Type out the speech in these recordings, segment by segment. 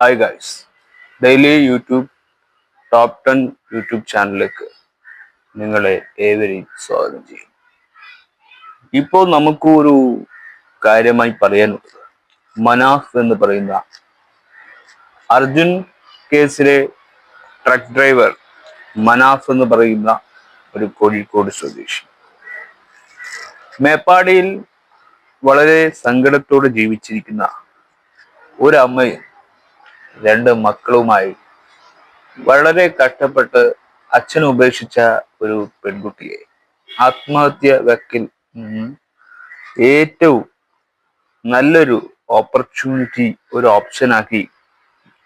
Hi guys, daily YouTube top 10 YouTube ചാനലിലേക്ക് നിങ്ങളെ ഏവരെയും സ്വാഗതം ചെയ്യും. ഇപ്പോൾ നമുക്ക് ഒരു കാര്യമായി പറയാനുള്ളത് മനാഫ് എന്ന് പറയുന്ന അർജുൻ കേസിലെ ട്രക്ക് ഡ്രൈവർ മനാഫ് എന്ന് പറയുന്ന ഒരു കോഴിക്കോട് സ്വദേശി മേപ്പാടിയിൽ വളരെ സങ്കടത്തോടെ ജീവിച്ചിരിക്കുന്ന ഒരമ്മയും രണ്ട് മക്കളുമായി വളരെ കഷ്ടപ്പെട്ട് അച്ഛൻ ഉപേക്ഷിച്ച ഒരു പെൺകുട്ടിയെ ആത്മഹത്യ വക്കിൽ ഏറ്റവും നല്ലൊരു ഓപ്പർച്യൂണിറ്റി, ഒരു ഓപ്ഷനാക്കി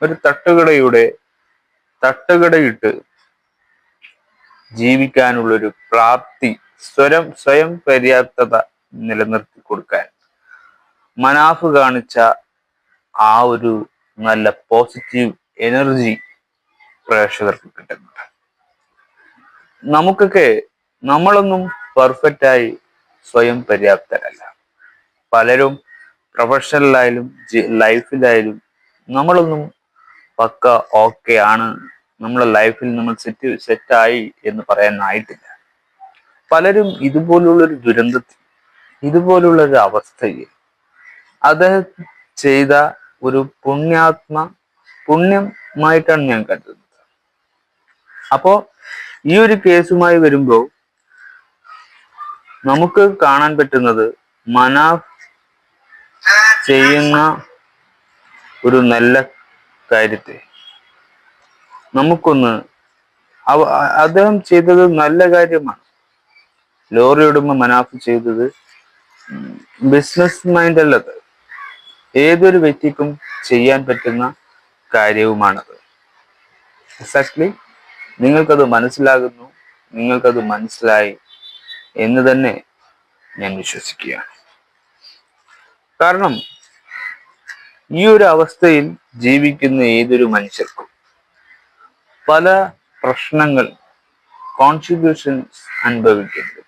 ഒരു തട്ടുകടയിട്ട് ജീവിക്കാനുള്ളൊരു പ്രാപ്തി, സ്വയം പര്യാപ്തത നിലനിർത്തി കൊടുക്കാൻ മനാഫ് കാണിച്ച ആ ഒരു നല്ല പോസിറ്റീവ് എനർജി പ്രേക്ഷകർക്ക് കിട്ടുന്നുണ്ട്. നമ്മളൊന്നും പെർഫെക്റ്റായി സ്വയം പര്യാപ്തരല്ല. പലരും പ്രൊഫഷണലായാലും ലൈഫിലായാലും നമ്മളൊന്നും പക്ക ഓക്കെ ആണ്, നമ്മളെ ലൈഫിൽ നമ്മൾ സെറ്റായി എന്ന് പറയാനായിട്ടില്ല. പലരും ഇതുപോലുള്ളൊരു ദുരന്തത്തിൽ, ഇതുപോലുള്ളൊരു അവസ്ഥയിൽ അദ്ദേഹം ചെയ്ത ഒരു പുണ്യമായിട്ടാണ് ഞാൻ കരുതുന്നത്. അപ്പോ ഈ ഒരു കേസുമായി വരുമ്പോൾ നമുക്ക് കാണാൻ പറ്റുന്നത് മനാഫ് ചെയ്യുന്ന ഒരു നല്ല കാര്യത്തെ നമുക്കൊന്ന് അദ്ദേഹം ചെയ്തത് നല്ല കാര്യമാണ്. ലോറി ഉടമ മനാഫ് ചെയ്തത് ബിസിനസ് മൈൻഡ് അല്ലത്, ഏതൊരു വ്യക്തിക്കും ചെയ്യാൻ പറ്റുന്ന കാര്യവുമാണത്. എക്സാക്ട്ലി നിങ്ങൾക്കത് മനസ്സിലാകുന്നു, നിങ്ങൾക്കത് മനസ്സിലായി എന്ന് തന്നെ ഞാൻ വിശ്വസിക്കുകയാണ്. കാരണം ഈ ഒരു അവസ്ഥയിൽ ജീവിക്കുന്ന ഏതൊരു മനുഷ്യർക്കും പല പ്രശ്നങ്ങൾ, കോൺട്രിബ്യൂഷൻസ് അനുഭവിക്കുന്നത്.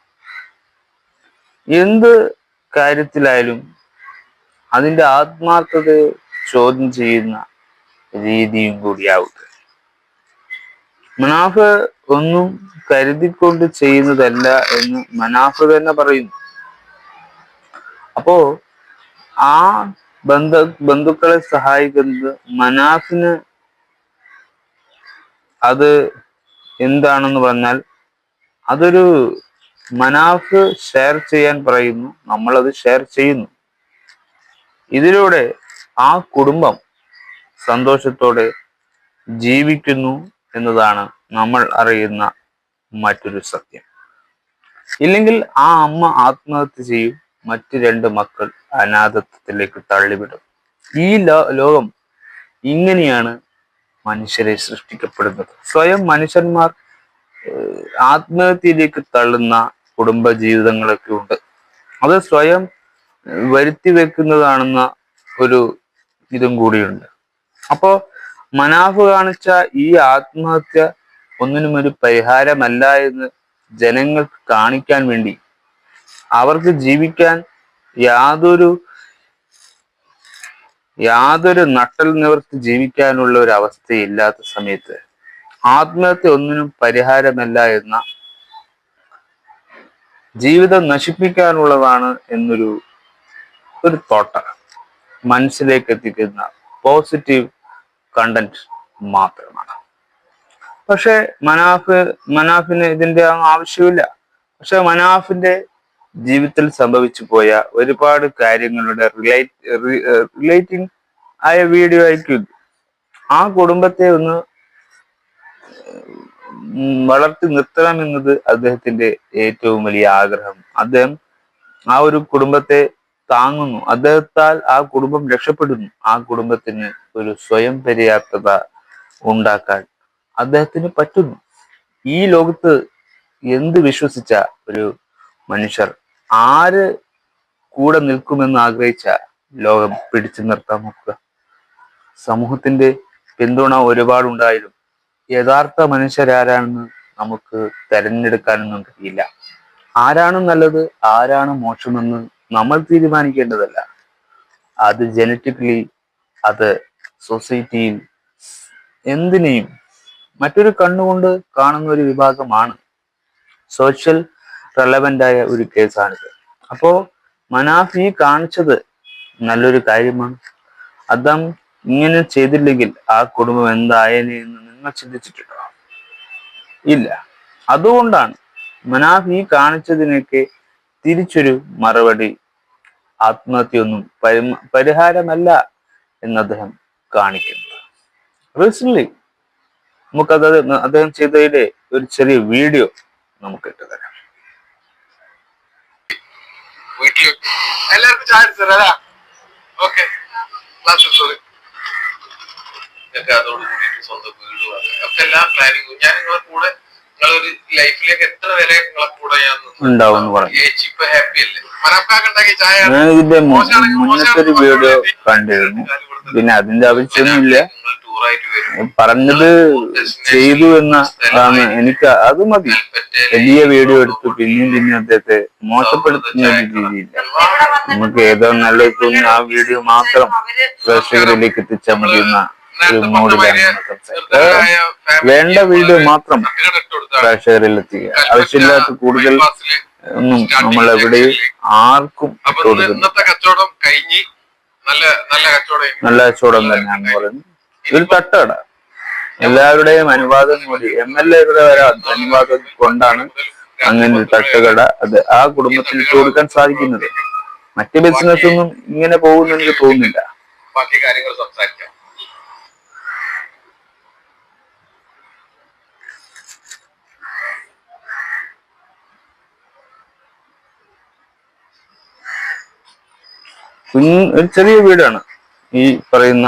എന്ത് കാര്യത്തിലായാലും അതിൻ്റെ ആത്മാർത്ഥതയെ ചോദ്യം ചെയ്യുന്ന രീതിയും കൂടിയാവുക. മനാഫ് ഒന്നും കരുതിക്കൊണ്ട് ചെയ്യുന്നതല്ല എന്ന് മനാഫ് തന്നെ പറയുന്നു. അപ്പോ ആ ബന്ധുക്കളെ സഹായിക്കുന്നത് മനാഫിന് അത് എന്താണെന്ന് പറഞ്ഞാൽ അതൊരു മനാഫ് ഷെയർ ചെയ്യാൻ പറയുന്നു, നമ്മളത് ഷെയർ ചെയ്യുന്നു. ഇതിലൂടെ ആ കുടുംബം സന്തോഷത്തോടെ ജീവിക്കുന്നു എന്നതാണ് നമ്മൾ അറിയുന്ന മറ്റൊരു സത്യം. ഇല്ലെങ്കിൽ ആ അമ്മ ആത്മഹത്യ ചെയ്യും, മറ്റ് രണ്ട് മക്കൾ അനാഥത്വത്തിലേക്ക് തള്ളിവിടും. ഈ ലോകം ഇങ്ങനെയാണ് മനുഷ്യരെ സൃഷ്ടിക്കപ്പെടുന്നത്. സ്വയം മനുഷ്യന്മാർ ആത്മഹത്യയിലേക്ക് തള്ളുന്ന കുടുംബ ജീവിതങ്ങളൊക്കെ ഉണ്ട്. അത് സ്വയം വരുത്തി വെക്കുന്നതാണെന്ന ഒരു ഇതും കൂടിയുണ്ട്. അപ്പോ മനാഫ് കാണിച്ച ഈ ആത്മഹത്യ ഒന്നിനും ഒരു പരിഹാരമല്ല എന്ന് ജനങ്ങൾക്ക് കാണിക്കാൻ വേണ്ടി, അവർക്ക് ജീവിക്കാൻ യാതൊരു നട്ടൽ നിവർത്തി ജീവിക്കാനുള്ള ഒരു അവസ്ഥയില്ലാത്ത സമയത്ത് ആത്മഹത്യ ഒന്നിനും പരിഹാരമല്ല എന്ന, ജീവിതം നശിപ്പിക്കാനുള്ളതാണ് എന്നൊരു തോട്ട് മനസ്സിലേക്ക് എത്തിക്കുന്ന പോസിറ്റീവ് കണ്ടന്റ് മാത്രമാണ്. പക്ഷെ മനാഫിന് ഇതിന്റെ ആവശ്യമില്ല. പക്ഷെ മനാഫിന്റെ ജീവിതത്തിൽ സംഭവിച്ചു പോയ ഒരുപാട് കാര്യങ്ങളുടെ റിലേറ്റിംഗ് ആയ വീഡിയോ ആയിരിക്കും. ആ കുടുംബത്തെ ഒന്ന് വളർത്തി നിർത്തണം എന്നത് അദ്ദേഹത്തിന്റെ ഏറ്റവും വലിയ ആഗ്രഹം. അദ്ദേഹം ആ ഒരു കുടുംബത്തെ താങ്ങുന്നു, അദ്ദേഹത്താൽ ആ കുടുംബം രക്ഷപ്പെടുന്നു. ആ കുടുംബത്തിന് ഒരു സ്വയം പര്യാപ്തത ഉണ്ടാക്കാൻ അദ്ദേഹത്തിന് പറ്റുന്നു. ഈ ലോകത്ത് എന്ത് വിശ്വസിച്ച ഒരു മനുഷ്യർ, ആര് കൂടെ നിൽക്കുമെന്ന് ആഗ്രഹിച്ച ലോകം പിടിച്ചു നിർത്താൻ നോക്കുക. സമൂഹത്തിന്റെ പിന്തുണ ഒരുപാടുണ്ടായാലും യഥാർത്ഥ മനുഷ്യരാരാണെന്ന് നമുക്ക് തെരഞ്ഞെടുക്കാനൊന്നും കഴിയില്ല. ആരാണ് നല്ലത്, ആരാണ് മോശമെന്ന് നമ്മൾ തീരുമാനിക്കേണ്ടതല്ല. അത് ജനറ്റിക്കലി, അത് സൊസൈറ്റിയിൽ എന്തിനേയും മറ്റൊരു കണ്ണുകൊണ്ട് കാണുന്ന ഒരു വിഭാഗമാണ്. സോഷ്യൽ റെലവൻ്റ് ആയ ഒരു കേസാണിത്. അപ്പോ മനാഫ് ഈ കാണിച്ചത് നല്ലൊരു കാര്യമാണ്. അദ്ദേഹം ഇങ്ങനെ ചെയ്തില്ലെങ്കിൽ ആ കുടുംബം എന്തായേനെ എന്ന് നിങ്ങൾ ചിന്തിച്ചിട്ടുണ്ടോ? ഇല്ല. അതുകൊണ്ടാണ് മനാഫ് ഈ കാണിച്ചതിനൊക്കെ തിരിച്ചൊരു മറുപടി, ആത്മഹത്യയൊന്നും പരിഹാരമല്ല എന്ന് അദ്ദേഹം കാണിക്കുന്നത്. റീസെന്റ് നമുക്കത് അദ്ദേഹം ചെയ്തതിന്റെ ഒരു ചെറിയ വീഡിയോ നമുക്ക് ഇട്ട് തരാം. വീട്ടില് എല്ലാവർക്കും ചായ എടുത്തരാ. ഓക്കെ, അതോട് കൂടിയിട്ട് സ്വന്തം വീട് ഒക്കെ എല്ലാ പ്ലാനിങ്ങും ഞാൻ നിങ്ങളെ കൂടെ, നിങ്ങളൊരു ലൈഫിലേക്ക് എത്ര വരെ നിങ്ങളെ കൂടെ ഞാൻ ചേച്ചി ഇപ്പൊ ഹാപ്പി അല്ലേ? മനാഫ്കാക്കുണ്ടാക്കിയ ചായ ഞാൻ ഇതിന്റെ മുന്നത്തെ ഒരു വീഡിയോ കണ്ടിരുന്നു. പിന്നെ അതിന്റെ ആവശ്യമൊന്നുമില്ല. പറഞ്ഞത് ചെയ്തു എന്നാണ് എനിക്ക് അത് മതി. വലിയ വീഡിയോ എടുത്ത് പിന്നെയും അദ്ദേഹത്തെ മോശപ്പെടുത്തുന്ന ഒരു രീതിയില്ല. നമുക്ക് ഏതോ നല്ലത് തോന്നുന്ന ആ വീഡിയോ മാത്രം പ്രേക്ഷകരിലേക്ക് എത്തിച്ചാൽ മതി എന്ന ഒരു മോഡിലാണ് വേണ്ട വീഡിയോ മാത്രം പ്രേക്ഷകരിൽ എത്തിക്കുക. ആവശ്യമില്ലാത്ത കൂടുതൽ ഒന്നും നമ്മൾ എവിടെയും ആർക്കും ഇന്നത്തെ കച്ചവടം കഴിഞ്ഞ് നല്ല കച്ചവടം തന്നെയാണെന്ന് പറയുന്നത്. ഇതൊരു തട്ടുകട, എല്ലാവരുടെയും അനുവാദം കൂടി MLA-യുടെ വരെ അനുവാദം കൊണ്ടാണ് അങ്ങനെ ഒരു തട്ടുകട അത് ആ കുടുംബത്തിന് കൊടുക്കാൻ സാധിക്കുന്നത്. മറ്റ് ബിസിനസ് ഒന്നും ഇങ്ങനെ പോകുന്ന എനിക്ക് തോന്നുന്നില്ല. ബാക്കി കാര്യങ്ങൾ സംസാരിക്കാം. ഒരു ചെറിയ വീടാണ് ഈ പറയുന്ന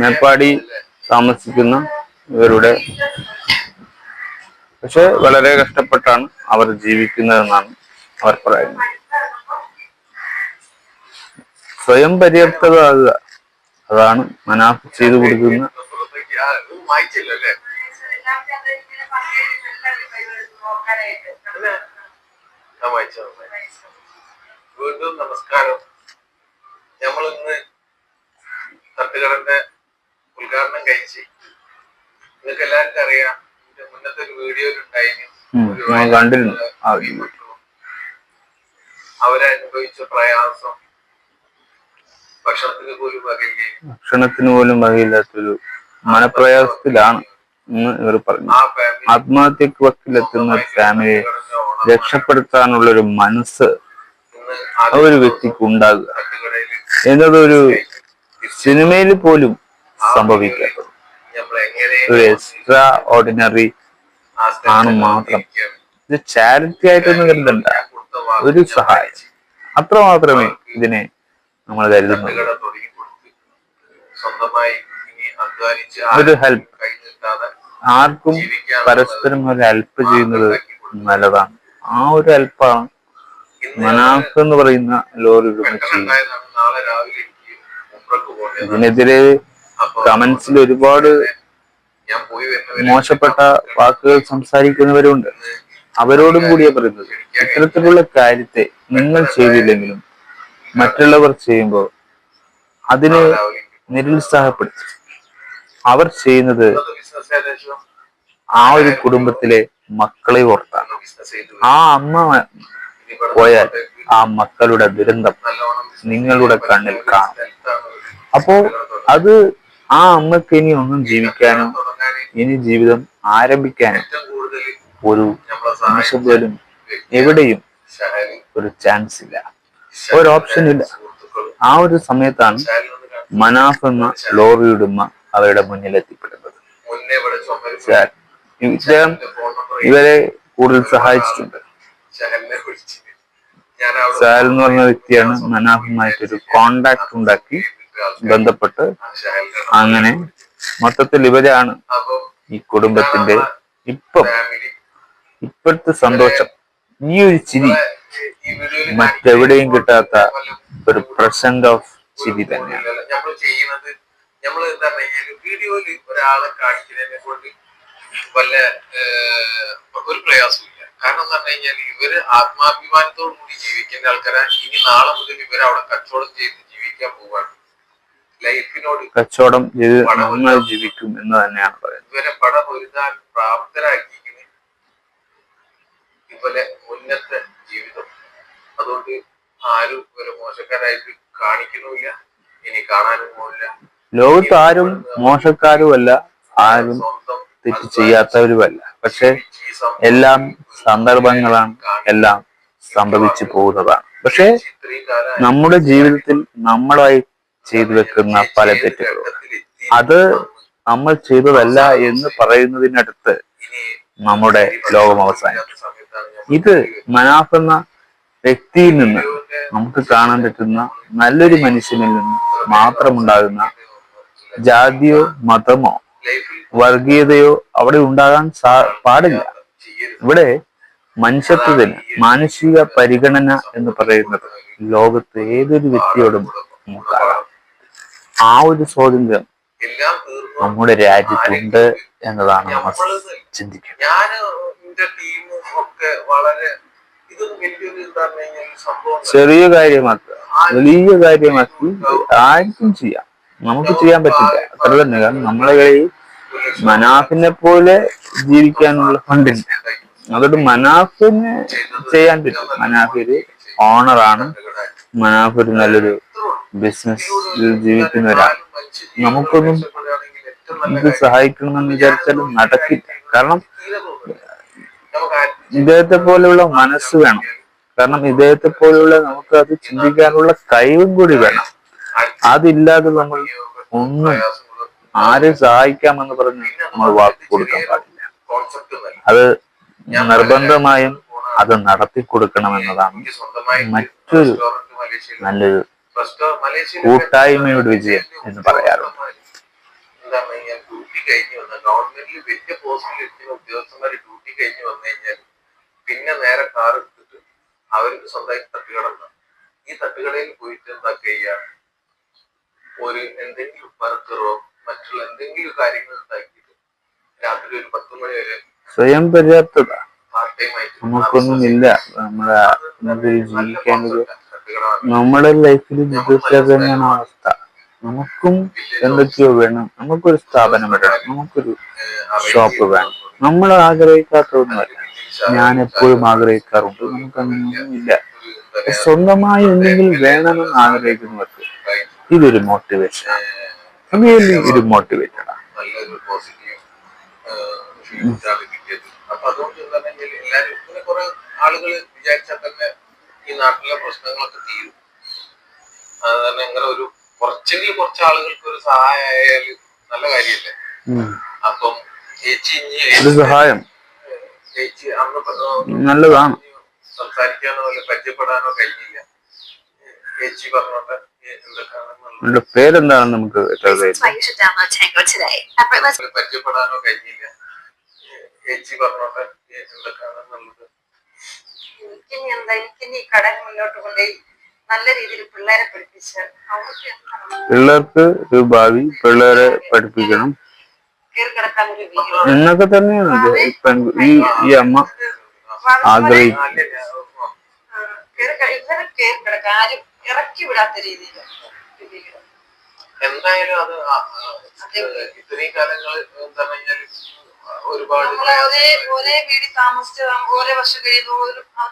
മേപ്പാടി താമസിക്കുന്ന ഇവരുടെ. പക്ഷെ വളരെ കഷ്ടപ്പെട്ടാണ് അവർ ജീവിക്കുന്നതെന്നാണ് അവർ പറയുന്നത്. സ്വയം പര്യാപ്തമാകുക, അതാണ് മനാഫ് ചെയ്തു കൊടുക്കുന്ന. വീണ്ടും നമസ്കാരം. നമ്മളിന്ന് തട്ടുകടന്റെ ഉദ്ഘാടനം കഴിച്ച്, നിങ്ങൾക്ക് എല്ലാവർക്കും അറിയാം, മുന്നത്തെ ഒരു വീഡിയോയിലുണ്ടായിരുന്നു കണ്ടിരുന്നു അവരനുഭവിച്ച പ്രയാസം. ഭക്ഷണത്തിന് പോലും വകയില്ലാത്തൊരു മനപ്രയാസത്തിലാണ് എന്ന് ഇവർ പറഞ്ഞു. ആത്മഹത്യക്ക് വക്കിലെത്തുന്ന ഒരു ഫാമിലിയെ രക്ഷപ്പെടുത്താനുള്ള ഒരു മനസ്സ് ആ ഒരു വ്യക്തിക്ക് ഉണ്ടാകുക എന്നതൊരു സിനിമയിൽ പോലും സംഭവിക്കാത്തത്. ഒരു എക്സ്ട്രാ ഓർഡിനറി ആണ് മാത്രം. ഇത് ചാരിറ്റി ആയിട്ടൊന്നും കരുതണ്ട, ഒരു സഹായം അത്ര മാത്രമേ ഇതിനെ നമ്മൾ കരുതുന്നുള്ളൂ. ഒരു ഹെൽപ്പ്, ആർക്കും പരസ്പരം ഒരു ഹെൽപ്പ് ചെയ്യുന്നത് നല്ലതാണ്. ആ ഒരു ഹെൽപ്പാണ് മനാഫ് എന്ന് പറയുന്ന ലോറി ചെയ്യുന്നത്. ഇതിനെതിരെ കമന്റ്സിൽ ഒരുപാട് മോശപ്പെട്ട വാക്കുകൾ സംസാരിക്കുന്നവരുണ്ട്. അവരോടും കൂടിയാ പറയുന്നത്, ഇത്തരത്തിലുള്ള കാര്യത്തെ നിങ്ങൾ ചെയ്തില്ലെങ്കിലും മറ്റുള്ളവർ ചെയ്യുമ്പോൾ അതിനെ നിരുത്സാഹപ്പെടുത്തി. അവർ ചെയ്യുന്നത് ആ ഒരു കുടുംബത്തിലെ മക്കളെ ഓർത്താണ്. ആ അമ്മ പോയാൽ ആ മക്കളുടെ ദുരന്തം നിങ്ങളുടെ കണ്ണിൽ കാണും. അപ്പോ അത് ആ അമ്മക്ക് ഇനി ഒന്നും ജീവിക്കാനോ ഇനി ജീവിതം ആരംഭിക്കാനോ ഒരു നിമിഷം പോലും എവിടെയും ഒരു ചാൻസ് ഇല്ല, ഒരു ഓപ്ഷൻ ഇല്ല. ആ ഒരു സമയത്താണ് മനാഫ് എന്ന ലോറി ഉടമ അവരുടെ മുന്നിൽ എത്തിപ്പെടുന്നത്. ഇദ്ദേഹം ഇവരെ കൂടുതൽ സഹായിച്ചിട്ടുണ്ട്. സാൽ എന്ന് പറഞ്ഞ വ്യക്തിയാണ് മനാഫുമായിട്ടൊരു കോണ്ടാക്ട് ഉണ്ടാക്കി ബന്ധപ്പെട്ട് അങ്ങനെ മൊത്തത്തിൽ ഇവരാണ് ഈ കുടുംബത്തിന്റെ ഇപ്പോഴത്തെ സന്തോഷം. ഈ ഒരു ചിരി മറ്റെവിടെയും കിട്ടാത്ത ഒരു പ്രസന്റ് ഓഫ് ചിരി തന്നെയാണ്. വീഡിയോയിൽ ഒരാളെ കാണിക്കുന്നതിനെ കൊണ്ട് വല്ല ഒരു പ്രയാസവും ഇല്ല. കാരണം എന്ന് പറഞ്ഞു കഴിഞ്ഞാൽ ഇവര് ആത്മാഭിമാനത്തോടു കൂടി ജീവിക്കേണ്ട ആൾക്കാരാണ്. ഇനി നാളെ മുതൽ ഇവര് അവിടെ കച്ചവടം ചെയ്ത് ജീവിക്കാൻ പോവാണ്. ലൈഫിനോട് കച്ചവടം ചെയ്ത് നന്നായി ജീവിക്കും എന്ന് തന്നെയാണ് പറയുന്നത്. ഇവരെ പട പൊരുതാൻ പ്രാപ്തരാക്കിയിരിക്കുന്നത് ഇവരെ മുന്നത്തെ ജീവിതം. അതുകൊണ്ട് ആരും ഇവരെ മോശക്കാരായിട്ട് കാണിക്കുന്നുമില്ല, ഇനി കാണാനും പോകില്ല. ലോകത്ത് ആരും മോശക്കാരുമല്ല, ആരും തെറ്റ് ചെയ്യാത്തവരുമല്ല. പക്ഷെ എല്ലാം സന്ദർഭങ്ങളാണ്, എല്ലാം സംഭവിച്ചു പോകുന്നതാണ്. പക്ഷെ നമ്മുടെ ജീവിതത്തിൽ നമ്മളായി ചെയ്തു വെക്കുന്ന പല തെറ്റുകളും അത് നമ്മൾ ചെയ്തതല്ല എന്ന് പറയുന്നതിനടുത്ത് നമ്മുടെ ലോകം അവസാനിക്കും. ഇത് മനാഫ് എന്ന വ്യക്തിയിൽ നിന്ന് നമുക്ക് കാണാൻ പറ്റുന്ന നല്ലൊരു മനുഷ്യനിൽ നിന്ന് മാത്രമുണ്ടാകുന്ന ജാതിയോ മതമോ വർഗീയതയോ അവിടെ ഉണ്ടാകാൻ പാടില്ല. ഇവിടെ മനുഷ്യത്വത്തിന് മാനുഷിക പരിഗണന എന്ന് പറയുന്നത് ലോകത്ത് ഏതൊരു വ്യക്തിയോടും നമുക്കാകാം. ആ ഒരു സ്വാതന്ത്ര്യം നമ്മുടെ രാജ്യത്തുണ്ട് എന്നതാണ് നമ്മൾ ചിന്തിക്കുന്നത്. ചെറിയ കാര്യമാക്കുക, വലിയ കാര്യമാക്കി ആർക്കും ചെയ്യാം, നമുക്ക് ചെയ്യാൻ പറ്റില്ല. അത്ര തന്നെ. കാരണം നമ്മളെ കയ്യിൽ മനാഫിനെ പോലെ ജീവിക്കാനുള്ള ഫണ്ടില്ല. അതുകൊണ്ട് മനാഫിന് ചെയ്യാൻ പറ്റും. മനാഫ് ഒരു ഓണറാണ്, മനാഫ് ഒരു നല്ലൊരു ബിസിനസ്സിൽ ജീവിക്കുന്ന ഒരാൾ. നമുക്കൊന്നും ഇത് സഹായിക്കണമെന്ന് വിചാരിച്ചാലും നടക്കില്ല. കാരണം ഇദ്ദേഹത്തെ പോലെയുള്ള മനസ്സ് വേണം. കാരണം ഇദ്ദേഹത്തെ പോലെയുള്ള നമുക്ക് അത് ചിന്തിക്കാനുള്ള കഴിവും കൂടി വേണം. അതില്ലാതെ നമ്മൾ ഒന്നും ആരെ സഹായിക്കാമെന്ന് പറഞ്ഞ് നമ്മൾ വാക്ക് കൊടുക്കാൻ പാടില്ല. അത് നിർബന്ധമായും അത് നടത്തി കൊടുക്കണമെന്നതാണ് മറ്റൊരു നല്ലൊരു കൂട്ടായ്മയുടെ വിജയം എന്ന് പറയാറുണ്ട്. ഡ്യൂട്ടി കഴിഞ്ഞ് വന്ന ഗവൺമെന്റിൽ വലിയ പോസ്റ്റിൽ ഇരിക്കുന്ന ഉദ്യോഗസ്ഥന്മാര് ഡ്യൂട്ടി കഴിഞ്ഞ് വന്നു കഴിഞ്ഞാൽ പിന്നെ നേരെ കാർ എടുത്തിട്ട് അവർക്ക് സ്വന്തമായിട്ട് തട്ടുകടന്ന ഈ തട്ടുകടയിൽ പോയിട്ട് എന്താക്കുക ചെയ്യാൻ ഒരു എന്തെങ്കിലും ബർഗറോ മറ്റുള്ള എന്തെങ്കിലും കാര്യങ്ങൾ ഉണ്ടാക്കിയിട്ട് രാത്രി ഒരു 10 മണി വരെ സ്വയം പര്യാപ്തത നമുക്കൊന്നുമില്ല. നമ്മുടെ ജീവിക്കാനൊരു നമ്മുടെ ലൈഫിൽ ജീവിച്ചാൽ തന്നെയാണ് അവസ്ഥ. നമുക്കും എന്തൊക്കെയോ വേണം. നമുക്കൊരു സ്ഥാപനം വേണം, നമുക്കൊരു ഷോപ്പ് വേണം. നമ്മൾ ആഗ്രഹിക്കാത്തതൊന്നുമല്ല. ഞാൻ എപ്പോഴും ആഗ്രഹിക്കാറുണ്ട്. നമുക്കങ്ങനെയൊന്നും ഇല്ല. സ്വന്തമായി എന്തെങ്കിലും വേണമെന്ന് ആഗ്രഹിക്കുന്നവർക്ക് ഇതൊരു മോട്ടിവേഷൻ ആണ്. ഒരു മോട്ടിവേറ്റഡ് ആണ്. അപ്പൊ അതുകൊണ്ട് എന്താ പറഞ്ഞാൽ എല്ലാരും ഇങ്ങനെ കുറെ ആളുകൾ വിചാരിച്ചാൽ തന്നെ ഈ നാട്ടിലെ പ്രശ്നങ്ങളൊക്കെ തീരും. അത് തന്നെ ഇങ്ങനെ ഒരു കുറച്ചെങ്കിലും കുറച്ച് ആളുകൾക്ക് ഒരു സഹായം ആയാല് നല്ല കാര്യല്ലേ. അപ്പം ചേച്ചി സഹായം ചേച്ചി അന്ന് നല്ലതാണ്. സംസാരിക്കാനോ അല്ലെ പരിചയപ്പെടാനോ കഴിഞ്ഞില്ല. ചേച്ചി പറഞ്ഞോട്ടെ എന്തൊക്കെയാണെന്നുള്ള പേരെന്താണെന്ന് നമുക്ക് പരിചയപ്പെടാനോ കഴിഞ്ഞില്ല. ചേച്ചി പറഞ്ഞോട്ടെ എന്തൊക്കെയാണെന്നുള്ളത്. എനിക്കിനി കടൽ മുന്നോട്ട് കൊണ്ടുപോയി നല്ല രീതിയിൽ പിള്ളേരെ പഠിപ്പിച്ച് പിള്ളേർക്ക് ഒരു ഭാവി, പിള്ളേരെ പഠിപ്പിക്കണം എന്നൊക്കെ തന്നെയാണ് ഈ അമ്മ ആഗ്രഹിക്കുന്നത്. ഇവരെ കയറി കിടക്കാൻ ആരും ഇറക്കി വിടാത്ത രീതിയിൽ എന്തായാലും അത് ഇത്രയും കാലങ്ങൾ എന്താ പറഞ്ഞാൽ ഒരുപാട് ഒരേ വീട്ടിൽ താമസിച്ച് ഓരോ വർഷം കഴിയുമ്പോൾ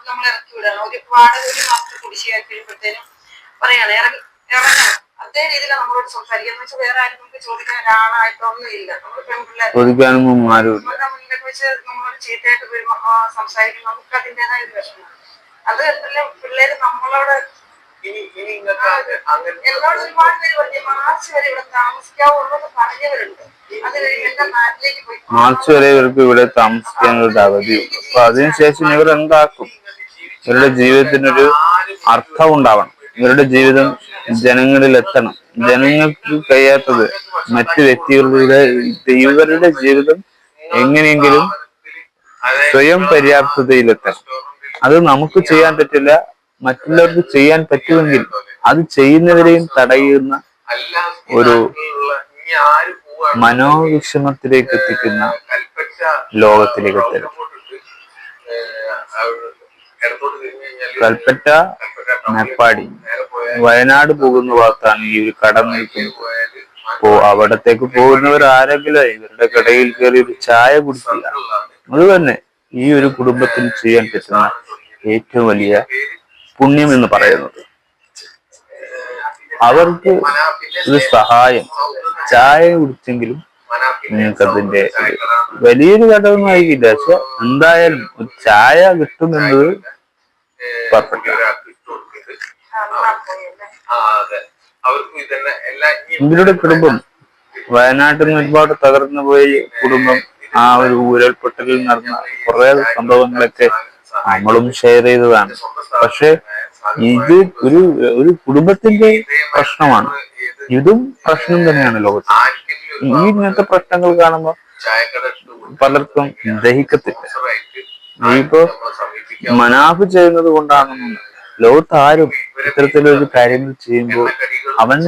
നമ്മൾ ഇറക്കി വിടണം. ഒരു വാടക ഒരു മാസത്തിൽ കുടിശ്ശിക കഴിയുമ്പോഴത്തേനും പറയാണ് ഇറങ്ങണം. അതേ രീതിയിലാണ് നമ്മളോട് സംസാരിക്കുക. വെച്ചാൽ വേറെ ആരും നമുക്ക് ചോദിക്കാൻ ഒരാളായിട്ടൊന്നും ഇല്ല. നമ്മൾ പെൺപിള്ളേർ മുന്നിലേക്ക് വെച്ച് നമ്മളോട് ചീത്തയായിട്ട് സംസാരിക്കും. നമുക്ക് അതിൻ്റെതായ ഒരു വിഷമം. അത് എല്ലാം പിള്ളേര് നമ്മളോട് എന്നോട് ഒരുപാട് പേര് പറഞ്ഞു മാർച്ച് വരെ ഇവിടെ താമസിക്കാവുള്ളത് പറഞ്ഞവരുണ്ട്. അത് കഴിഞ്ഞ് എന്റെ നാട്ടിലേക്ക് പോയി മാർച്ച് വരെ ഇവർക്ക് ഇവിടെ താമസിക്കാനുള്ള അവധിയുണ്ട്. അപ്പൊ അതിനുശേഷം ഇവർ എന്താക്കും? ഇവരുടെ ജീവിതത്തിനൊരു അർത്ഥം ഉണ്ടാവണം. ഇവരുടെ ജീവിതം ജനങ്ങളിൽ എത്തണം. ജനങ്ങൾക്ക് കഴിയാത്തത് മറ്റു വ്യക്തികളുടെ ഇവരുടെ ജീവിതം എങ്ങനെയെങ്കിലും സ്വയം പര്യാപ്തതയിലെത്തണം. അത് നമുക്ക് ചെയ്യാൻ പറ്റില്ല, മറ്റുള്ളവർക്ക് ചെയ്യാൻ പറ്റുമെങ്കിൽ അത് ചെയ്യുന്നവരെയും തടയുന്ന ഒരു മനോവിഷമത്തിലേക്ക് എത്തിക്കുന്ന ലോകത്തിലേക്ക് എത്തണം. ഇടത്തോട്ട് തിരിഞ്ഞു കഴിഞ്ഞാല് കൽപ്പറ്റ മേപ്പാടി നേരെ പോയാൽ വയനാട് പോകുന്ന ഭാഗത്താണ് ഈ ഒരു കട നിൽക്കുന്നത്. പോയാല് അവിടത്തേക്ക് പോകുന്നവർ ആരെങ്കിലും ഇവരുടെ കടയിൽ കയറി ഒരു ചായ കുടിക്കുക, അത് തന്നെ ഈ ഒരു കുടുംബത്തിന് ചെയ്യാൻ പറ്റുന്ന ഏറ്റവും വലിയ പുണ്യം എന്ന് പറയുന്നത്. അവർക്ക് ഒരു സഹായം, ചായ കുടിച്ചെങ്കിലും നിങ്ങൾക്കതിന്റെ വലിയൊരു ഘടകമൊന്നും ആയിരിക്കില്ല, പക്ഷെ എന്തായാലും ഒരു ചായ കിട്ടുമെന്നത് പെർഫെക്റ്റ്. ഇവരുടെ കുടുംബം വയനാട്ടിൽ നിന്ന് ഒരുപാട് തകർന്നു പോയി കുടുംബം. ആ ഒരു ഉരുൾപൊട്ടലിൽ നടന്ന കുറെ സംഭവങ്ങളൊക്കെ നമ്മളും ഷെയർ ചെയ്തതാണ്. പക്ഷെ ഇത് ഒരു കുടുംബത്തിന്റെ പ്രശ്നമാണ്. ഇതും പ്രശ്നം തന്നെയാണ് ലോകത്ത്. ഈ ഇങ്ങനത്തെ പ്രശ്നങ്ങൾ കാണുമ്പോൾ പലർക്കും ദഹിക്കത്തില്ല. ഇപ്പോ മനാഫ് ചെയ്യുന്നത് കൊണ്ടാണെന്നൊന്നും ലോകത്ത് ആരും ഇത്തരത്തിലൊരു കാര്യങ്ങൾ ചെയ്യുമ്പോൾ അവൻ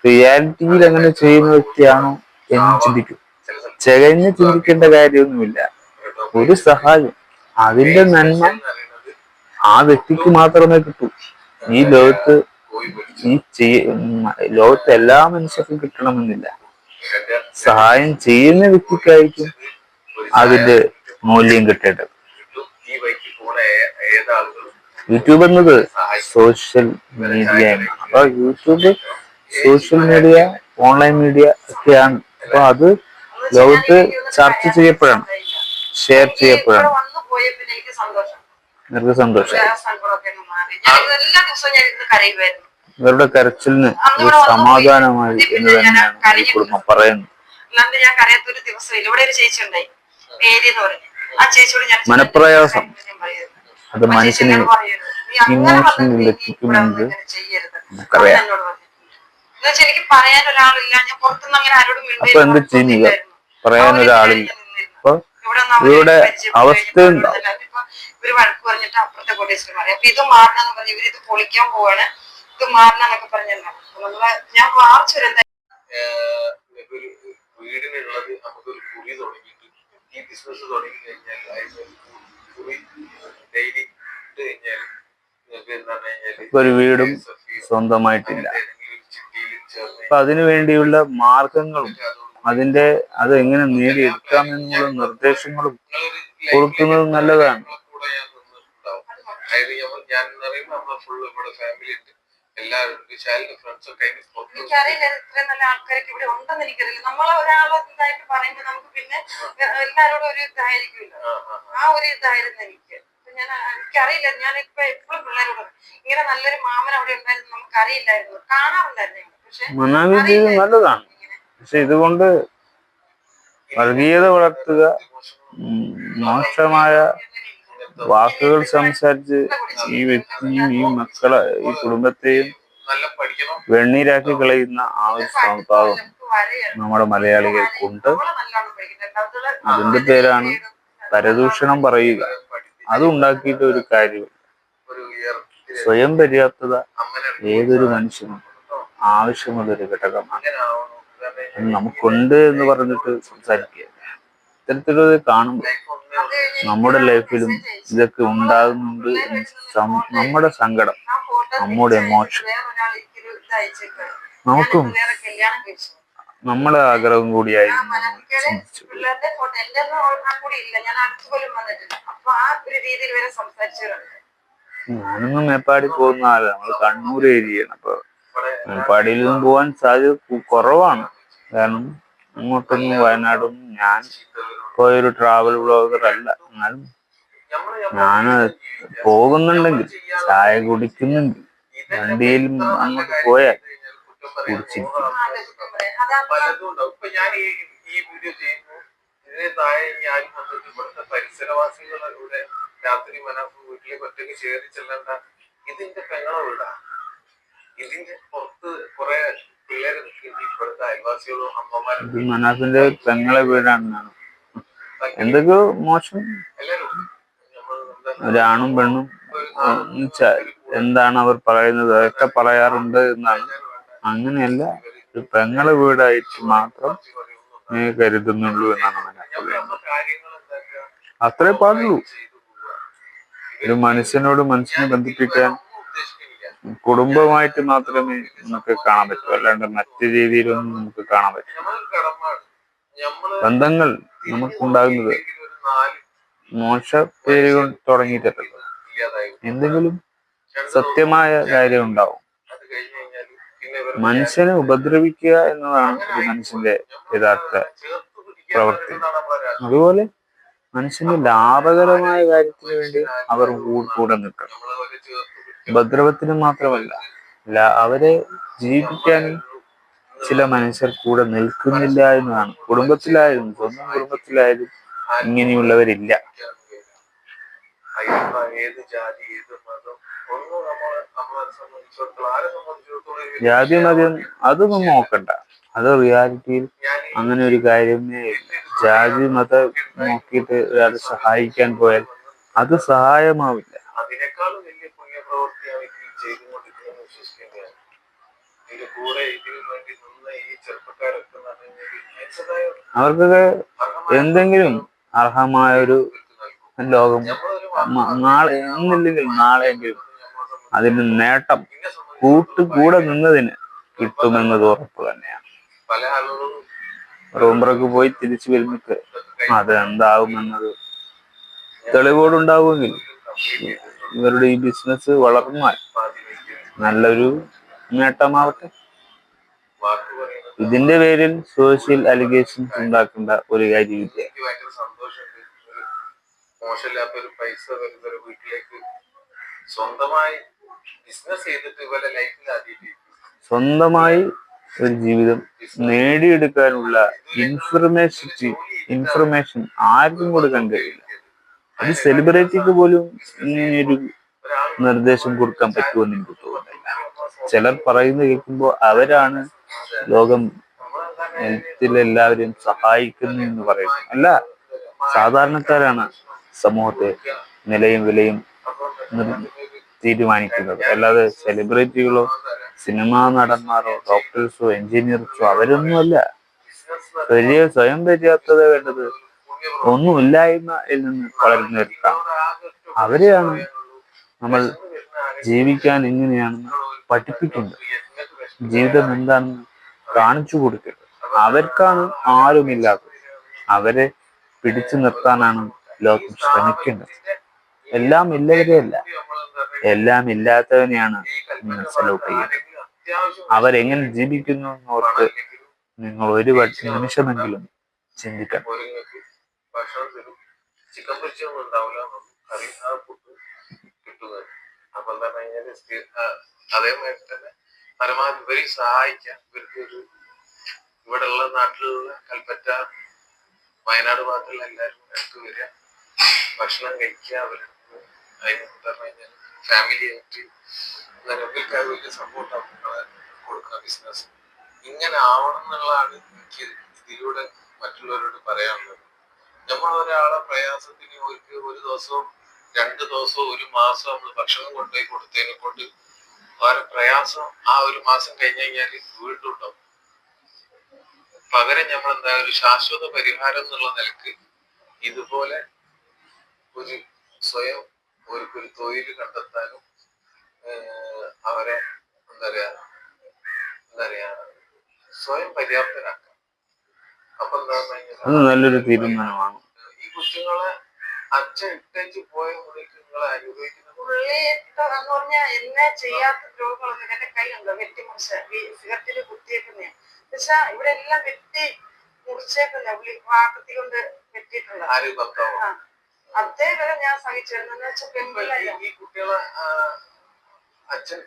റിയാലിറ്റിയിൽ അങ്ങനെ ചെയ്യുന്ന വ്യക്തിയാണോ എന്ന് ചിന്തിക്കും. തികഞ്ഞ് ചിന്തിക്കേണ്ട കാര്യമൊന്നുമില്ല. ഒരു സഹായം, അതിന്റെ നന്മ ആ വ്യക്തിക്ക് മാത്രമേ കിട്ടൂ. ഈ ലോകത്ത് ലോകത്ത് എല്ലാ മനുഷ്യർക്കും കിട്ടണമെന്നില്ല. സഹായം ചെയ്യുന്ന വ്യക്തിക്കായിരിക്കും അതിന്റെ മൂല്യം കിട്ടേണ്ടത്. യൂട്യൂബ് എന്നത് സോഷ്യൽ മീഡിയ ആണ്. അപ്പൊ YouTube social media, online media ഒക്കെയാണ്. അപ്പൊ അത് ലോകത്ത് ചർച്ച ചെയ്യപ്പെടണം, ഷെയർ ചെയ്യപ്പെടണം. എനിക്ക് സന്തോഷം. ഇവരുടെ കരച്ചിലിന് ഒരു സമാധാനമായി എന്ന് തന്നെയാണ് ഈ കുടുംബം പറയുന്നത്. അല്ലാണ്ട് ഞാൻ കരയത്തൊരു ദിവസമില്ല. ഇവിടെ ഒരു ചേച്ചി ഉണ്ടായി, മേരി എന്ന് പറഞ്ഞു. ആ ചേച്ചിയോട് ഞാൻ മനപ്രയാസം അത് മനുഷ്യനെ ഇമോഷനിൽ എത്തിക്കുമെന്നത് നമുക്കറിയാം. എനിക്ക് പറയാൻ ഒരാളില്ല, ഞാൻ പുറത്തുനിന്ന് അങ്ങനെ ആരോടും അപ്പൊ എന്ത് ചെയ്യുക, പറയാൻ ഒരാളില്ല. അപ്പൊ ഇവരുടെ അവസ്ഥ എന്താ? ഇവര് വഴക്ക് പറഞ്ഞിട്ട് അപ്പുറത്തെ കൊടേശ്വരി മാറി. അപ്പൊ ഇത് മാറണമെന്ന് പറഞ്ഞു, ഇവരിത് പൊളിക്കാൻ പോവാണ്, ഇത് മാറണമെന്നൊക്കെ പറഞ്ഞല്ലോ. നമ്മള് ഞാൻ വാർച്ചൊരു വീടിനുള്ളത് നമുക്കൊരു കുറി തുടങ്ങിയിട്ട് ഈ ബിസിനസ് തുടങ്ങി കഴിഞ്ഞാൽ കുറി ഡെയിലി ഇട്ട് കഴിഞ്ഞാൽ നിങ്ങൾക്ക് എന്താ കഴിഞ്ഞാൽ ഒരു വീടും സ്വന്തമായിട്ടില്ല. അപ്പൊ അതിനു വേണ്ടിയുള്ള മാർഗങ്ങളും അത് എങ്ങനെ നേടിയെടുക്കാം എന്നുള്ള നിർദ്ദേശങ്ങളും കൊടുക്കുന്നത് നല്ലതാണ്. അതായത് ഞാൻ പറയുമ്പോൾ നമ്മളെ ഫുള്ള് ഇവിടെ ഫാമിലി ഉണ്ട്, എല്ലാവരും ഫ്രണ്ട്സ് ഒക്കെ. എനിക്കറിയില്ല ഇത്രയും നല്ല ആൾക്കാരൊക്കെ ഇവിടെ ഉണ്ടെന്ന് എനിക്കറിയില്ല. നമ്മളെ ഒരാളെ ഇതായിട്ട് പറയുമ്പോൾ നമുക്ക് പിന്നെ എല്ലാവരോടും ഒരു ഇതായിരിക്കുമല്ലോ. ആ ഒരു ഇതായിരുന്നു എനിക്ക്. എനിക്കറിയില്ല, ഞാനിപ്പോ എപ്പോഴും പിള്ളേരോട് ഇങ്ങനെ നല്ലൊരു മാമൻ അവിടെ ഉണ്ടായിരുന്നു നമുക്കറിയില്ലായിരുന്നു, കാണാറുണ്ടായിരുന്നു. പക്ഷെ നല്ലതാണ്. പക്ഷെ ഇതുകൊണ്ട് വർഗീയത വളർത്തുക, മോശമായ വാക്കുകൾ സംസാരിച്ച് ഈ വ്യക്തിയും ഈ മക്കളെ ഈ കുടുംബത്തെയും വെണ്ണീരാക്കി കളയുന്ന ആ ഒരു സ്വഭാവം നമ്മുടെ മലയാളികൾക്കുണ്ട്. അതിന്റെ പേരാണ് പരദൂഷണം പറയുക. അത് ഉണ്ടാക്കിയിട്ട് ഒരു കാര്യമില്ല. സ്വയം പര്യാപ്തത ഏതൊരു മനുഷ്യനും ആവശ്യമുള്ളൊരു ഘടകമാണ്. നമുക്കുണ്ട് എന്ന് പറഞ്ഞിട്ട് സംസാരിക്കുക. ഇത്തരത്തിലത് കാണുമ്പോൾ നമ്മുടെ ലൈഫിലും ഇതൊക്കെ ഉണ്ടാകുന്നുണ്ട്. നമ്മുടെ സങ്കടം, നമ്മുടെ എമോഷൻ, നമുക്കും നമ്മളെ ആഗ്രഹം കൂടിയായിരുന്നു ചിന്തിച്ചു. ഞാനൊന്നും മേപ്പാടി പോകുന്ന ആളാണ്. നമ്മൾ കണ്ണൂർ ഏരിയയാണ്. അപ്പൊ മേപ്പാടിയിൽ നിന്നും പോകാൻ സാധ്യത കുറവാണ്. കാരണം അങ്ങോട്ടൊന്നും വയനാടൊന്നും ഞാൻ പോയൊരു ട്രാവൽ ബ്ലോഗർ അല്ല. എന്നാലും ഞാൻ പോകുന്നുണ്ടെങ്കിൽ, ചായ കുടിക്കുന്നെങ്കിൽ വണ്ടിയിൽ അങ്ങോട്ട് പോയാൽ കുടിച്ചിരിക്കും. പരിസരവാസികളുടെ രാത്രി മനാഫ് വീട്ടിലേക്ക് ഒറ്റയ്ക്ക് ചേരി ചെല്ലേണ്ട. ഇതിന്റെ പെങ്ങളെ വീടാ. ഇതിന്റെ പുറത്ത് കുറെ പിള്ളേര് ഇപ്പോഴത്തെ അയൽവാസികളും അമ്മമാരും. മനാഫിന്റെ പെങ്ങളെ വീടാണെന്നാണ് എന്തൊക്കെയോ മോശം. ഒരാണും പെണ്ണും എന്താണ് അവർ പറയുന്നത് അതൊക്കെ പറയാറുണ്ട് എന്നാണ്. അങ്ങനെയല്ല, ഒരു പെങ്ങളെ വീടായിട്ട് മാത്രം കരുതുന്നുള്ളൂ എന്നാണ് മനാഫ്. അത്രേ പാടുള്ളൂ. ഒരു മനുഷ്യനോട് മനുഷ്യനെ ബന്ധിപ്പിക്കാൻ ഒന്നും ഉദ്ദേശിക്കുന്നില്ല. കുടുംബമായിട്ട് മാത്രമേ നമുക്ക് കാണാൻ പറ്റൂ, അല്ലാണ്ട് മറ്റു രീതിയിലൊന്നും നമുക്ക് കാണാൻ പറ്റില്ല. നമ്മളൊരു കടമാണ്. നമ്മള് ബന്ധങ്ങൾ നമുക്കുണ്ടാകുന്നത് ഒരു 4 മോശ പേര് കൊണ്ട് തുടങ്ങിയിട്ടല്ലോ, ഇല്ലാതായി. എന്തെങ്കിലും 2 സത്യമായ കാര്യം ഉണ്ടാവും. അത് കഴിഞ്ഞ് കഴിഞ്ഞാൽ പിന്നെ ഇവർ മനുഷ്യനെ ഉപദ്രവിക്കുക എന്നതാണ് ഒരു മനുഷ്യന്റെ യഥാർത്ഥ ചേർത്ത് പ്രവൃത്തി. പിടിക്കാൻ നമ്മളെ അതുപോലെ മനുഷ്യന്റെ ലാഭകരമായ കാര്യത്തിന് വേണ്ടി അവർ കൂടെ നിൽക്കണം. നമ്മളെ ചേർത്ത് ഉപദ്രവത്തിന് മാത്രമല്ല, അവരെ ജീവിക്കാനും ചില മനുഷ്യർ കൂടെ നിൽക്കുന്നില്ല എന്നതാണ്. കുടുംബത്തിലായാലും സ്വന്തം കുടുംബത്തിലായാലും ഇങ്ങനെയുള്ളവരില്ല. ഏത് ജാതി ഏത് മതം ഒന്നും നമ്മളെ സംബന്ധിച്ചിടത്തോളം ആരെ സംബന്ധിച്ചിടത്തോളം ജാതി മതം അതൊന്നും നോക്കണ്ട, അത് റിയാലിറ്റിയിൽ അങ്ങനെ ഒരു കാര്യമേ ഇല്ല. ജാതി മതം നോക്കിയിട്ട് ഒരാളെ സഹായിക്കാൻ പോയാൽ അത് സഹായമാവില്ല. അതിനേക്കാളും വലിയ പുണ്യപ്രവൃത്തിയാണ് ഈ ചെയ്തുകൊണ്ടിരിക്കുന്നത് വിശ്വസിക്കുകയാണ്. ഇതിന്റെ കൂടെ ഇതിനു വേണ്ടി നിന്ന ഈ ചെറുപ്പക്കാരൊക്കെ അവർക്കൊക്കെ എന്തെങ്കിലും അർഹമായ ഒരു ലോകം നാളെ എന്നില്ലെങ്കിൽ നാളെയെങ്കിലും അതിന് നേട്ടം കൂടെ നിന്നതിന് കിട്ടുമെന്നത് ഉറപ്പ് തന്നെയാണ്. പല ആളുകളും റൂംബ്രക്ക് പോയി തിരിച്ചു വരുന്നിട്ട് അത് എന്താകുമെന്നത് തെളിവോടുണ്ടാവുമെങ്കിൽ ഇവരുടെ ഈ ബിസിനസ് വളർന്നാൽ നല്ലൊരു നേട്ടമാവട്ടെ. ഇതിന്റെ പേരിൽ സോഷ്യൽ അലിഗേഷൻസ് ഉണ്ടാക്കേണ്ട ഒരു കാര്യമില്ല. ഭയങ്കര സന്തോഷമുണ്ട്. മോശമില്ലാത്ത ഒരു പൈസ വരുന്നൊരു വീട്ടിലേക്ക് സ്വന്തമായി ബിസിനസ് ചെയ്തിട്ട് ഇവരുടെ ലൈഫിൽ സ്വന്തമായി ഒരു ജീവിതം നേടിയെടുക്കാനുള്ള ഇൻഫർമേഷൻ ആർക്കും കൊടുക്കാൻ കഴിയില്ല. അത് സെലിബ്രിറ്റിക്ക് പോലും ഇങ്ങനെയൊരു നിർദ്ദേശം കൊടുക്കാൻ പറ്റുമെന്ന് എനിക്ക് തോന്നുന്നില്ല. ചിലർ പറയുന്നത് കേൾക്കുമ്പോൾ അവരാണ് ലോകം എല്ലാവരെയും സഹായിക്കുന്നു എന്ന് പറയുന്നു. അല്ല, സാധാരണക്കാരാണ് സമൂഹത്തെ നിലയും വിലയും തീരുമാനിക്കുന്നത്. അല്ലാതെ സെലിബ്രിറ്റികളോ സിനിമാ നടന്മാരോ ഡോക്ടേഴ്സോ എഞ്ചിനീയർസോ അവരൊന്നുമല്ല. സ്വയം പര്യാപ്തത വേണ്ടത് ഒന്നുമില്ലായ്മയിൽ നിന്ന് വളരുന്നവർക്കാണ്. അവരെയാണ് നമ്മൾ ജീവിക്കാൻ എങ്ങനെയാണെന്ന് പഠിപ്പിക്കേണ്ടത്, ജീവിതം എന്താണെന്ന് കാണിച്ചു കൊടുക്കേണ്ടത്. അവർക്കാണ് ആരുമില്ലാത്തത്. അവരെ പിടിച്ചു നിർത്താനാണ് ലോകം ശ്രമിക്കേണ്ടത്. എല്ലാം ഇല്ലവരെയല്ല, എല്ലാം ഇല്ലാത്തവനെയാണ് നിങ്ങൾ സല്യൂട്ട് ചെയ്യുന്നത്. അവരെങ്ങനെ ജീവിക്കുന്നു എന്നോർത്ത് നിങ്ങൾ ഒരു നിമിഷമെങ്കിലും ചിന്തിക്കണം. ചിക്കൻ പൊരിച്ചൊന്നും ഉണ്ടാവില്ല, കറി ആ ഫുഡ് കിട്ടുന്നത്. അപ്പൊ എന്താ കഴിഞ്ഞാല് അതേമാതിരി തന്നെ പരമാവധി ഇവരെ സഹായിക്കാൻ ഇവർക്ക് ഒരു ഇവിടെ ഉള്ള നാട്ടിലുള്ള കൽപ്പറ്റ വയനാട് ഭാഗത്തുള്ള എല്ലാവരും എടുത്തു വരിക, ഭക്ഷണം കഴിക്കുക. അവർക്ക് അതിന് പറഞ്ഞു കഴിഞ്ഞാൽ ഫാമിലി ആയിട്ട് ഇവർക്ക് വലിയ സപ്പോർട്ടാണ് കൊടുക്കുന്ന ബിസിനസ്. ഇങ്ങനെ ആവണം എന്നുള്ളതാണ് എനിക്ക് ഇതിലൂടെ മറ്റുള്ളവരോട് പറയാനുള്ളത്. നമ്മൾ ഒരാളെ പ്രയാസത്തിന് ഒരു ദിവസവും 2 ദിവസവും 1 മാസം നമ്മൾ ഭക്ഷണം കൊണ്ടുപോയി കൊടുത്തതിനെ കൊണ്ട് അവരെ പ്രയാസം ആ ഒരു മാസം കഴിഞ്ഞ് കഴിഞ്ഞാല് വീണ്ടും ഉണ്ടാവും. പകരം നമ്മൾ എന്താ ഒരു ശാശ്വത പരിഹാരം എന്നുള്ള നിലക്ക് ഇതുപോലെ ഒരു സ്വയം ഒരു തൊഴിൽ കണ്ടെത്താനും അവരെ എന്താ പറയാ സ്വയം പര്യാപ്തരാക്കാം. അപ്പൊ എന്താ നല്ലൊരു തീരുമാനമാണ്. ഈ കുട്ടികളെ അച്ഛൻ ഇട്ടേച്ച് പോയ മുറിക്ക് നിങ്ങളെ അനുഭവിക്കുന്ന എന്ന് പറഞ്ഞാൽ എന്നെ ചെയ്യാത്ത ദ്രോഹങ്ങളൊക്കെ എന്റെ കൈയുണ്ടോ വെട്ടിമുറിച്ച സിഗരറ്റില് കുത്തിയേക്കുന്നേ. പക്ഷെ ഇവിടെ എല്ലാം വെട്ടി മുറിച്ചേക്കുന്ന വാക്കത്തി കൊണ്ട് വെട്ടിയിട്ടുള്ള അതേവരെ ഞാൻ സഹിച്ചിരുന്നു. വെച്ചാൽ പെൺപിള്ളേരെ ഈ കുട്ടികളെ അച്ഛൻ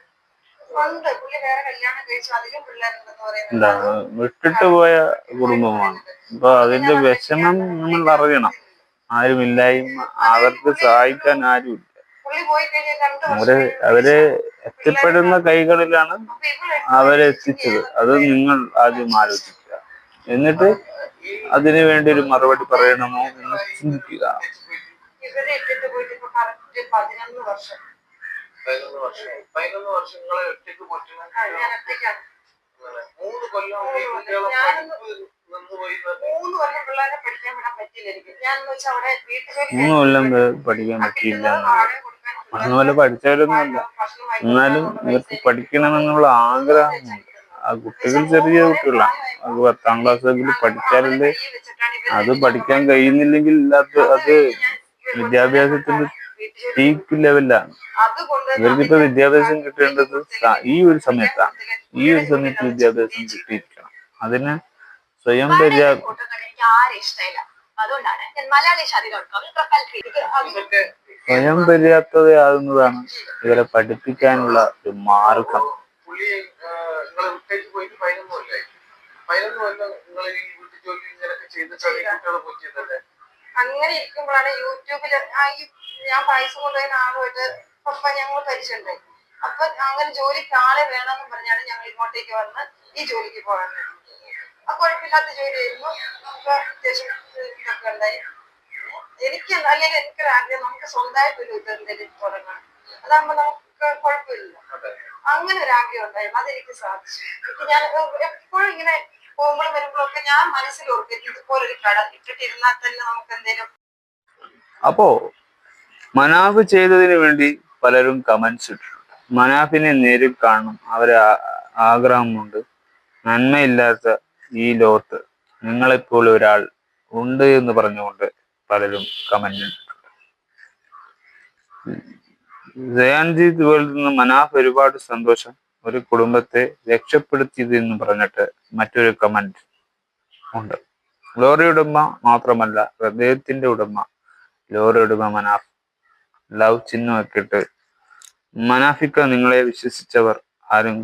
ഉണ്ട്. പുള്ളി വേറെ കല്യാണം കഴിച്ചു, അതിലും പിള്ളേരുണ്ടെന്ന് പറയുന്നത്. വിട്ടിട്ട് പോയ കുടുംബമാണ്. അപ്പൊ അതിന്റെ വിഷമം നമ്മൾ അറിയണം. ആരുമില്ലായ്മ, അവർക്ക് സഹായിക്കാൻ ആരുമില്ല. അവരെ എത്തിപ്പെടുന്ന കൈകളിലാണ് അവരെ എത്തിച്ചത്. അത് നിങ്ങൾ ആദ്യം ആലോചിക്കുക. എന്നിട്ട് അതിനു വേണ്ടി ഒരു മറുപടി പറയണമോ എന്ന് ചിന്തിക്കുക. ഇവരെ ഇട്ടിട്ട് പോയിട്ട് ഇപ്പൊ കറക്റ്റ് 11 വർഷം. 11 വർഷങ്ങളെ ഒറ്റയ്ക്ക് പോറ്റുന്ന ഞാൻ ഒറ്റയ്ക്കാണ്. 3 കൊല്ലം 3 കൊല്ലം പിള്ളേരെ പഠിക്കാൻ വിടാൻ പറ്റില്ല എനിക്ക്. ഞാൻ വെച്ചാൽ അവിടെ വീട്ടിൽ 3 കൊല്ലം പഠിക്കാൻ പറ്റിയില്ല. അതുപോലെ പഠിച്ചവരൊന്നും അല്ല. എന്നാലും ഇവർക്ക് പഠിക്കണമെന്നുള്ള ആഗ്രഹമുണ്ട്. ആ കുട്ടികൾ ചെറിയ കുട്ടികളാണ്. അത് 10ാം ക്ലാസ്സെങ്കിലും പഠിച്ചാലല്ലേ. അത് പഠിക്കാൻ കഴിയുന്നില്ലെങ്കിൽ അത് വിദ്യാഭ്യാസത്തിന്റെ പീക്ക് ലെവലിലാണ്. ഇവർക്കിപ്പോ വിദ്യാഭ്യാസം കിട്ടേണ്ടത് ഈ ഒരു സമയത്താണ്. ഈ ഒരു സമയത്ത് വിദ്യാഭ്യാസം കിട്ടിയിരിക്കണം. അതിന് സ്വയം സ്വയം പര്യാപ്തതയാകുന്നതാണ് ഇവരെ പഠിപ്പിക്കാനുള്ള ഒരു മാർഗം. പുള്ളി നിങ്ങളെ വിട്ടേക്ക് പോയിട്ട് 11 കൊല്ലായി. 11 കൊല്ലം നിങ്ങൾ ഈ വീട്ടു ജോലി ഇങ്ങനെയൊക്കെ ചെയ്തിട്ടാണ് ഈ കുട്ടികളെ പോറ്റിയതല്ലേ? അങ്ങനെ ഇരിക്കുമ്പോഴാണ് യൂട്യൂബില് ഞാൻ പൈസ കൊണ്ടുപോയി നാളുമായിട്ട് പപ്പ ഞങ്ങൾ പരിചയമുണ്ടായി. അപ്പൊ അങ്ങനെ ജോലിക്ക് ആളെ വേണമെന്ന് പറഞ്ഞാണ് ഞങ്ങൾ ഇങ്ങോട്ടേക്ക് വന്ന് ഈ ജോലിക്ക് പോകാൻ വേണ്ടി. അപ്പൊ കുഴപ്പമില്ലാത്ത ജോലിയായിരുന്നു. നമുക്ക് അത്യാവശ്യം ഇതൊക്കെ ഉണ്ടായി. എനിക്ക് അല്ലെങ്കിൽ എനിക്കൊരാഗ്രഹം നമുക്ക് സ്വന്തമായിട്ടൊരു ഇത് എന്തെങ്കിലും തുടങ്ങണം. അതാകുമ്പോ നമുക്ക് കുഴപ്പമില്ല. അങ്ങനെ ഒരു ആഗ്രഹം ഉണ്ടായിരുന്നു. അതെനിക്ക് സാധിച്ചു. എനിക്ക് ഞാൻ എപ്പോഴും ഇങ്ങനെ പോകുമ്പോഴും വരുമ്പോഴൊക്കെ ഞാൻ മനസ്സിൽ ഓർക്കും ഇതുപോലൊരു കട ഇട്ടിട്ടിരുന്നാൽ തന്നെ നമുക്ക് എന്തെങ്കിലും. അപ്പോ മനാഫ് ചെയ്തതിന് വേണ്ടി പലരും കമന്റ്സ് ഇട്ടിട്ടുണ്ട്. മനാഫിനെ നേരിൽ കാണണം, അവരെ ആഗ്രഹമുണ്ട്. നന്മയില്ലാത്ത ഈ ലോകത്ത് നിങ്ങളെപ്പോലെ ഒരാൾ ഉണ്ട് എന്ന് പറഞ്ഞുകൊണ്ട് പലരും കമന്റ് ഇട്ടിട്ടുണ്ട്. ജയാൻജീത് വേൾഡിൽ നിന്ന് മനാഫ് ഒരുപാട് സന്തോഷം, ഒരു കുടുംബത്തെ രക്ഷപ്പെടുത്തിയത് എന്ന് പറഞ്ഞിട്ട് മറ്റൊരു കമന്റ് ഉണ്ട്. ലോറി ഉടമ മാത്രമല്ല, ഹൃദയത്തിന്റെ ഉടമ ലോറി ഉടമ മനാഫ്. ലവ് ചിഹ്നമൊക്കെ ഇട്ട് മനാഫിക്ക നിങ്ങളെ വിശ്വസിച്ചവർ ആരും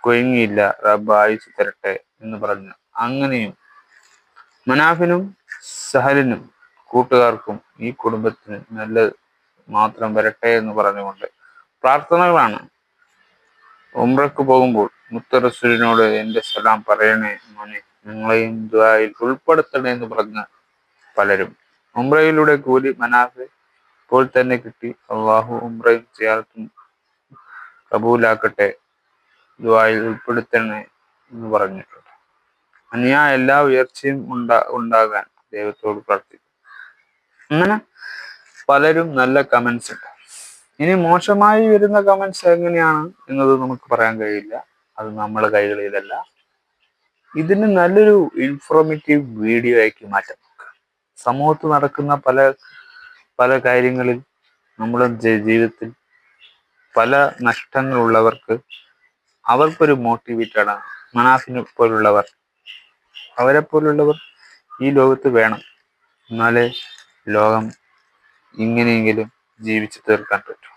കൊയങ്ങിയില്ല, റബ്ബ് ആയുസ് തരട്ടെ എന്ന് പറഞ്ഞു. അങ്ങനെയും മനാഫിനും സഹലിനും കൂട്ടുകാർക്കും ഈ കുടുംബത്തിന് നല്ലത് മാത്രം വരട്ടെ എന്ന് പറഞ്ഞുകൊണ്ട് പ്രാർത്ഥനകളാണ്. ഉംറക്ക് പോകുമ്പോൾ മുത്ത റസൂലിനോട് എന്റെ സലാം പറയണേ മോനെ, നിങ്ങളെയും ദുആയിൽ ഉൾപ്പെടുത്തണേ എന്ന് പറഞ്ഞ പലരും. ഉംറയിലൂടെ കൂലി മനാഫ് ഇപ്പോൾ തന്നെ കിട്ടി. അള്ളാഹു ഉംറയും സിയാറത്തും കബൂലാക്കട്ടെ, ദുആയിൽ ഉൾപ്പെടുത്തണേ എന്ന് പറഞ്ഞിട്ടുണ്ട്. അന്യായ എല്ലാ ഉയർച്ചയും ഉണ്ടാകാൻ ദൈവത്തോട് പ്രാർത്ഥിക്കും. അങ്ങനെ പലരും നല്ല കമന്റ്സ് ഉണ്ട്. ഇനി മോശമായി വരുന്ന കമന്റ്സ് എങ്ങനെയാണ് എന്നത് നമുക്ക് പറയാൻ കഴിയില്ല. അത് നമ്മുടെ കൈകളിലല്ല. ഇതിന് നല്ലൊരു ഇൻഫോർമേറ്റീവ് വീഡിയോ ആക്കി മാറ്റാം. സമൂഹത്തിൽ നടക്കുന്ന പല കാര്യങ്ങളിൽ നമ്മുടെ ജീവിതത്തിൽ പല നഷ്ടങ്ങളുള്ളവർക്ക് അവർക്കൊരു മോട്ടിവേറ്റാണ് മനാഫിനെ പോലുള്ളവർ. അവരെ പോലുള്ളവർ ഈ ലോകത്ത് വേണം. എന്നാലേ ലോകം ഇങ്ങനെയെങ്കിലും ജീവിച്ചു തീർക്കാൻ പറ്റും.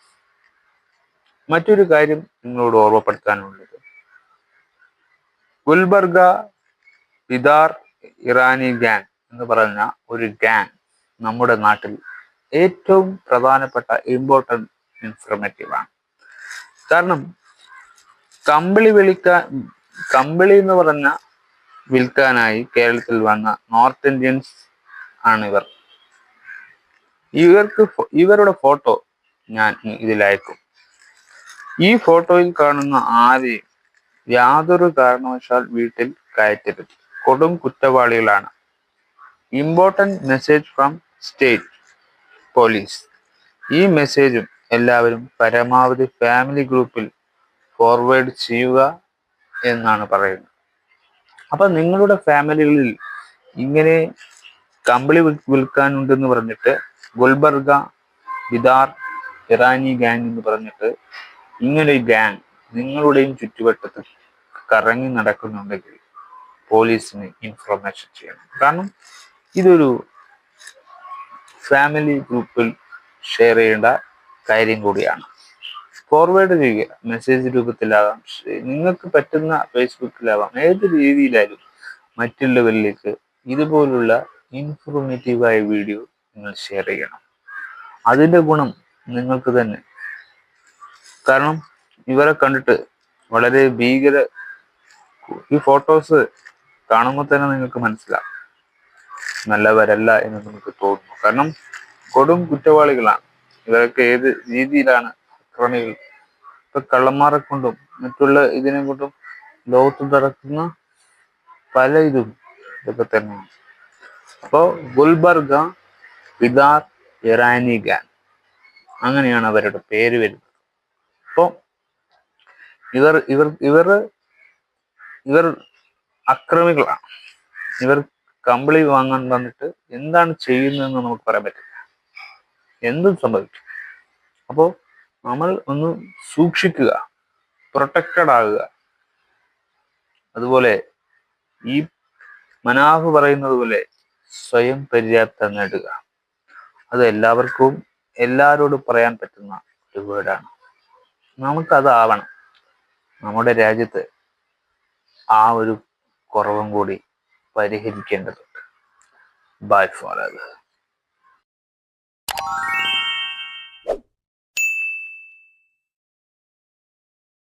മറ്റൊരു കാര്യം നിങ്ങളോട് ഓർമ്മപ്പെടുത്താനുള്ളത്, ഗുൽബർഗ ബിദാർ ഇറാനി ഗ്യാങ് എന്ന് പറഞ്ഞ ഒരു ഗ്യാങ് നമ്മുടെ നാട്ടിൽ ഏറ്റവും പ്രധാനപ്പെട്ട ഇമ്പോർട്ടൻറ്റ് ഇൻഫർമേറ്റീവ് ആണ്. കാരണം കമ്പിളി എന്ന് പറഞ്ഞ വിൽക്കാനായി കേരളത്തിൽ വന്ന നോർത്ത് ഇന്ത്യൻസ് ആണ് ഇവർ. ഇവരുടെ ഫോട്ടോ ഞാൻ ഇതിലയക്കും. ഈ ഫോട്ടോയിൽ കാണുന്ന ആരെയും യാതൊരു കാരണവശാൽ വീട്ടിൽ കയറ്റരുത്. കൊടും കുറ്റവാളികളാണ്. Important message from state police. ഈ മെസ്സേജും എല്ലാവരും പരമാവധി ഫാമിലി ഗ്രൂപ്പിൽ ഫോർവേഡ് ചെയ്യുക എന്നാണ് പറയുന്നത്. അപ്പൊ നിങ്ങളുടെ ഫാമിലികളിൽ ഇങ്ങനെ കമ്പിളി വിൽക്കാനുണ്ടെന്ന് പറഞ്ഞിട്ട് ഗുൽബർഗ ബിദാർ ഇറാനി ഗ്യാങ് എന്ന് പറഞ്ഞിട്ട് ഇങ്ങനെ ഒരു ഗ്യാങ് നിങ്ങളുടെയും ചുറ്റുവട്ടത്ത് കറങ്ങി നടക്കുന്നുണ്ടെങ്കിൽ പോലീസിന് ഇൻഫർമേഷൻ ചെയ്യണം. കാരണം ഇതൊരു ഫാമിലി ഗ്രൂപ്പിൽ ഷെയർ ചെയ്യേണ്ട കാര്യം കൂടിയാണ്. ഫോർവേഡ് ചെയ്യുക. മെസ്സേജ് രൂപത്തിലാകാം, നിങ്ങൾക്ക് പറ്റുന്ന ഫേസ്ബുക്കിലാവാം, ഏത് രീതിയിലായാലും മറ്റുള്ളവരിലേക്ക് ഇതുപോലുള്ള ഇൻഫോർമേറ്റീവായ വീഡിയോ നിങ്ങൾ ഷെയർ ചെയ്യണം. അതിൻ്റെ ഗുണം നിങ്ങൾക്ക് തന്നെ. കാരണം ഇവരെ കണ്ടിട്ട് വളരെ ഈ ഫോട്ടോസ് കാണുമ്പോൾ തന്നെ നിങ്ങൾക്ക് മനസ്സിലാവും നല്ലവരല്ല എന്ന് നമുക്ക് തോന്നുന്നു. കാരണം കൊടും കുറ്റവാളികളാണ് ഇവരൊക്കെ. ഏത് രീതിയിലാണ് അക്രമികൾ ഇപ്പൊ കള്ളന്മാരെ കൊണ്ടും മറ്റുള്ള ഇതിനെ കൊണ്ടും ലോകത്ത് നടക്കുന്ന പല ഇതൊക്കെ തന്നെയാണ്. അപ്പോ ഗുൽബർഗ ബിദാർ ഇറാനി ഗ്യാങ് അങ്ങനെയാണ് അവരുടെ പേര് വരുന്നത്. അപ്പോൾ ഇവർ ഇവർ ഇവർ ഇവർ അക്രമികളാണ്. ഇവർ കമ്പിളി വാങ്ങാൻ വന്നിട്ട് എന്താണ് ചെയ്യുന്നതെന്ന് നമുക്ക് പറയാൻ പറ്റില്ല, എന്തും സംഭവിക്കും. അപ്പോൾ നമ്മൾ ഒന്ന് സൂക്ഷിക്കുക, പ്രൊട്ടക്റ്റഡ് ആകുക. അതുപോലെ ഈ മനാഫ് പറയുന്നത് പോലെ സ്വയം പര്യാപ്തത നേടുക. അത് എല്ലാവരോടും പറയാൻ പറ്റുന്ന ഒരു വേർഡാണ്. നമുക്കതാവണം. നമ്മുടെ രാജ്യത്ത് ആ ഒരു കുറവും കൂടി പരിഹരിക്കേണ്ടതുണ്ട്. By four